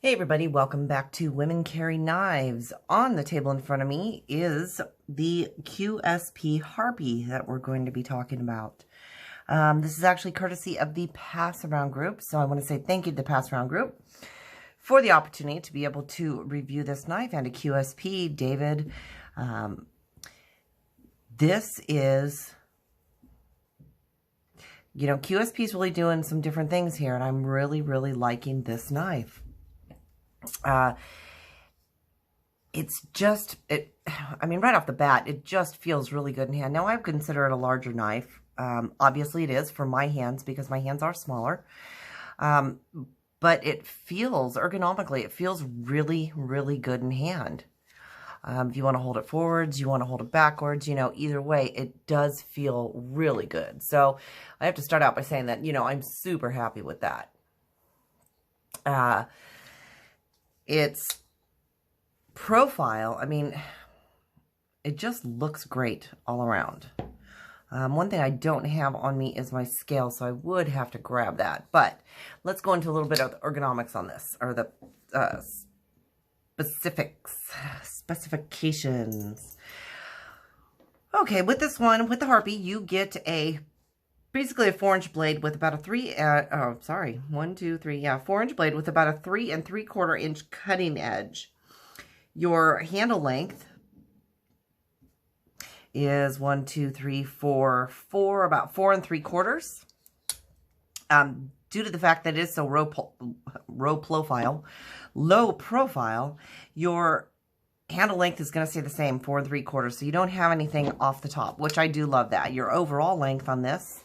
Hey everybody, welcome back to Women Carry Knives. On the table in front of me is the QSP Harpyie that we're going to be talking about. This is actually courtesy of the Pass Around group, so I want to say thank you to the Pass Around group for the opportunity to be able to review this knife, and to QSP, David. This is, QSP is really doing some different things here, and I'm really liking this knife. It's just, right off the bat, it just feels really good in hand. Now, I would consider it a larger knife. Obviously, it is for my hands because my hands are smaller. But it feels, ergonomically, it feels really good in hand. If you want to hold it forwards, you want to hold it backwards, either way, it does feel really good. So I have to start out by saying that, I'm super happy with that. Its profile, it just looks great all around. One thing I don't have on me is my scale, so I would have to grab that. But let's go into a little bit of the ergonomics on this, or the specifications. Okay, with this one, with the Harpyie, you get basically a 4-inch blade with about a 4-inch blade with about a 3 3/4 inch cutting edge. Your handle length is 1, 2, 3, 4, about 4 3/4. Due to the fact that it is so low profile, your handle length is going to stay the same, 4 3/4. So you don't have anything off the top, which I do love that. Your overall length on this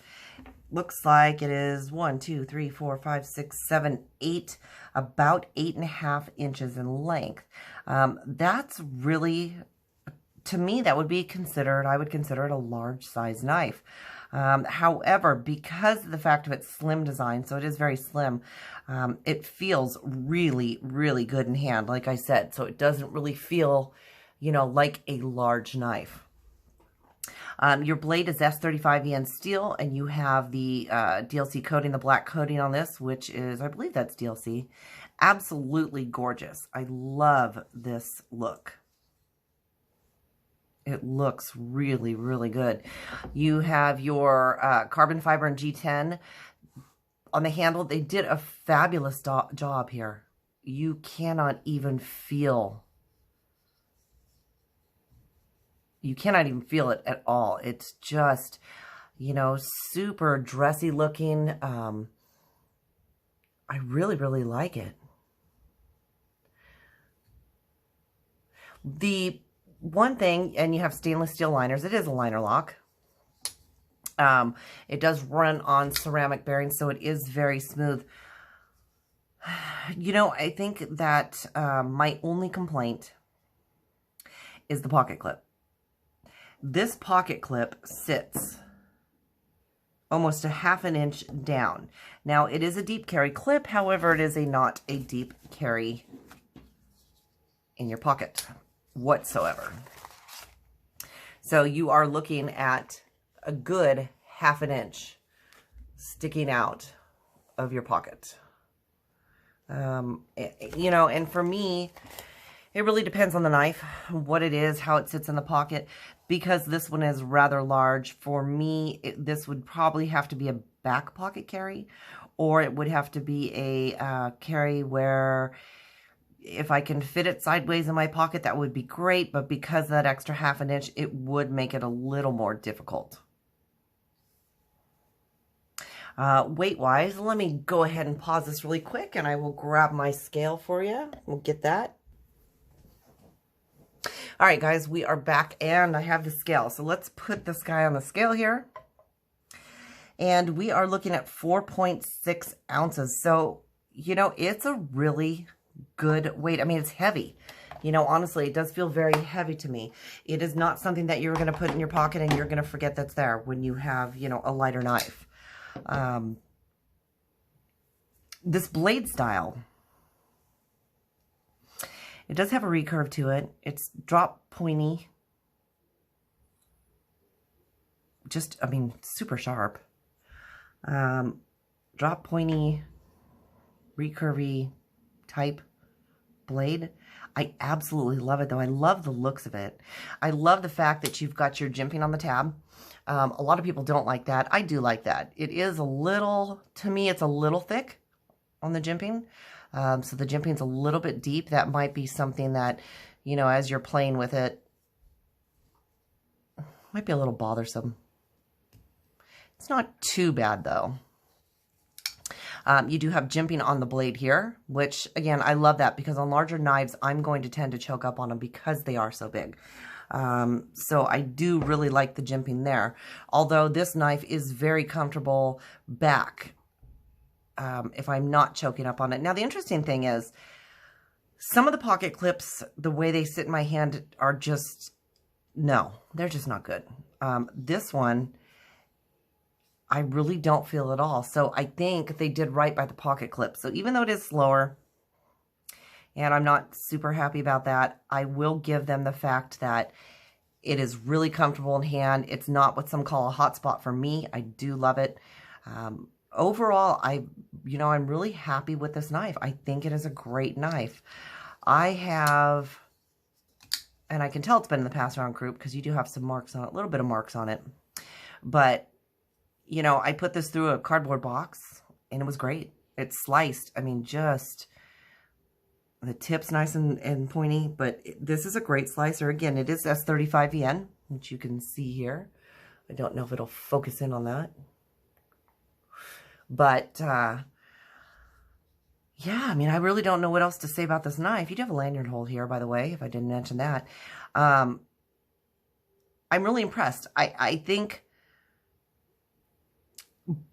looks like it is 1, 2, 3, 4, 5, 6, 7, 8, about 8.5 inches in length. That's really, to me, that would be considered, I would consider it a large size knife. However, because of the fact of its slim design, so it is very slim, it feels really good in hand, like I said. So it doesn't really feel, like a large knife. Your blade is S35EN steel, and you have the DLC coating, the black coating on this, which is, I believe that's DLC. Absolutely gorgeous. I love this look. It looks really good. You have your carbon fiber and G10 on the handle. They did a fabulous job here. You cannot even feel... You cannot even feel it at all. It's just, super dressy looking. I really like it. The one thing, and you have stainless steel liners. It is a liner lock. It does run on ceramic bearings, so it is very smooth. I think that my only complaint is the pocket clip. This pocket clip sits almost a 1/2 inch down. Now, it is a deep carry clip. However, it is not a deep carry in your pocket whatsoever. So you are looking at a good 1/2 inch sticking out of your pocket. And for me, it really depends on the knife, what it is, how it sits in the pocket. Because this one is rather large, for me, this would probably have to be a back pocket carry, or it would have to be a carry where if I can fit it sideways in my pocket, that would be great. But because of that extra 1/2 inch, it would make it a little more difficult. Weight-wise, let me go ahead and pause this really quick, and I will grab my scale for you. We'll get that. All right, guys, we are back, and I have the scale. So let's put this guy on the scale here. And we are looking at 4.6 ounces. So, it's a really good weight. It's heavy. Honestly, it does feel very heavy to me. It is not something that you're going to put in your pocket and you're going to forget that's there when you have, a lighter knife. This blade style, it does have a recurve to it. It's drop pointy. Just, super sharp. Drop pointy, recurvy type blade. I absolutely love it, though. I love the looks of it. I love the fact that you've got your jimping on the tab. A lot of people don't like that. I do like that. It is a little, to me, it's a little thick on the jimping. So the jimping's a little bit deep. That might be something that, you know, as you're playing with it, might be a little bothersome. It's not too bad, though. You do have jimping on the blade here, which, again, I love that because on larger knives, I'm going to tend to choke up on them because they are so big. So I do really like the jimping there. Although this knife is very comfortable back if I'm not choking up on it. Now, the interesting thing is some of the pocket clips, the way they sit in my hand are just, no, they're just not good. This one, I really don't feel at all. So I think they did right by the pocket clip. So even though it is slower, and I'm not super happy about that, I will give them the fact that it is really comfortable in hand. It's not what some call a hot spot for me. I do love it. Overall, I'm really happy with this knife. I think it is a great knife. I have, and I can tell it's been in the pass around group because you do have some marks on it, a little bit of marks on it. But you know, I put this through a cardboard box, and it was great. It's sliced. I mean, just the tip's nice and pointy, but this is a great slicer. Again, it is S35VN, which you can see here. I don't know if it'll focus in on that. But, yeah, I mean, I really don't know what else to say about this knife. You do have a lanyard hole here, by the way, if I didn't mention that. I'm really impressed. I think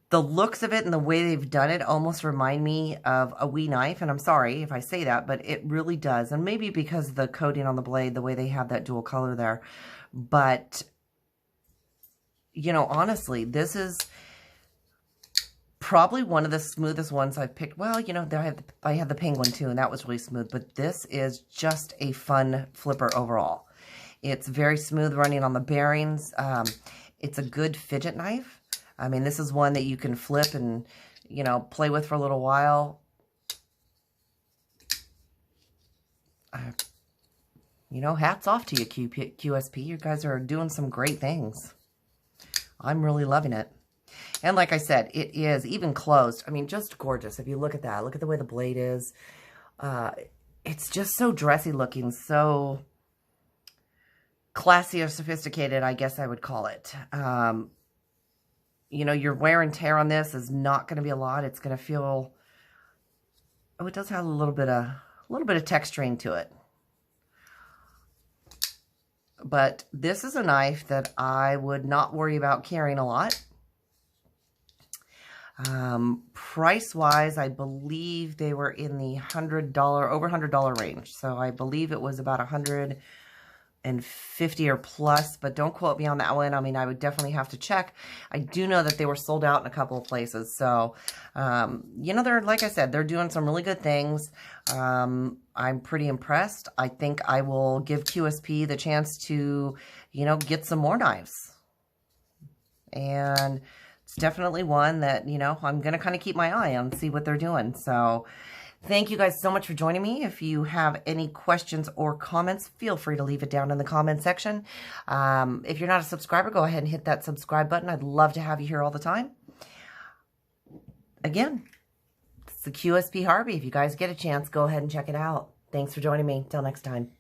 the looks of it and the way they've done it almost remind me of a Wee knife. And I'm sorry if I say that, but it really does. And maybe because of the coating on the blade, the way they have that dual color there. But, you know, honestly, this is probably one of the smoothest ones I've picked. Well, you know, I have the Penguin too, and that was really smooth. But this is just a fun flipper overall. It's very smooth running on the bearings. It's a good fidget knife. I mean, this is one that you can flip and, you know, play with for a little while. You know, hats off to you, QSP. You guys are doing some great things. I'm really loving it. And like I said, it is even closed. I mean, just gorgeous. If you look at that, look at the way the blade is. It's just so dressy looking, so classy or sophisticated, I guess I would call it. You know, your wear and tear on this is not going to be a lot. It's going to feel, oh, it does have a little bit of texturing to it. But this is a knife that I would not worry about carrying a lot. Price-wise, I believe they were in the over $100 range. So I believe it was about $150 or plus, but don't quote me on that one. I mean, I would definitely have to check. I do know that they were sold out in a couple of places. So, you know, they're, like I said, they're doing some really good things. I'm pretty impressed. I think I will give QSP the chance to, you know, get some more knives. And it's definitely one that, you know, I'm going to kind of keep my eye on, see what they're doing. So thank you guys so much for joining me. If you have any questions or comments, feel free to leave it down in the comment section. If you're not a subscriber, go ahead and hit that subscribe button. I'd love to have you here all the time. Again, it's the QSP Harpyie. If you guys get a chance, go ahead and check it out. Thanks for joining me. Till next time.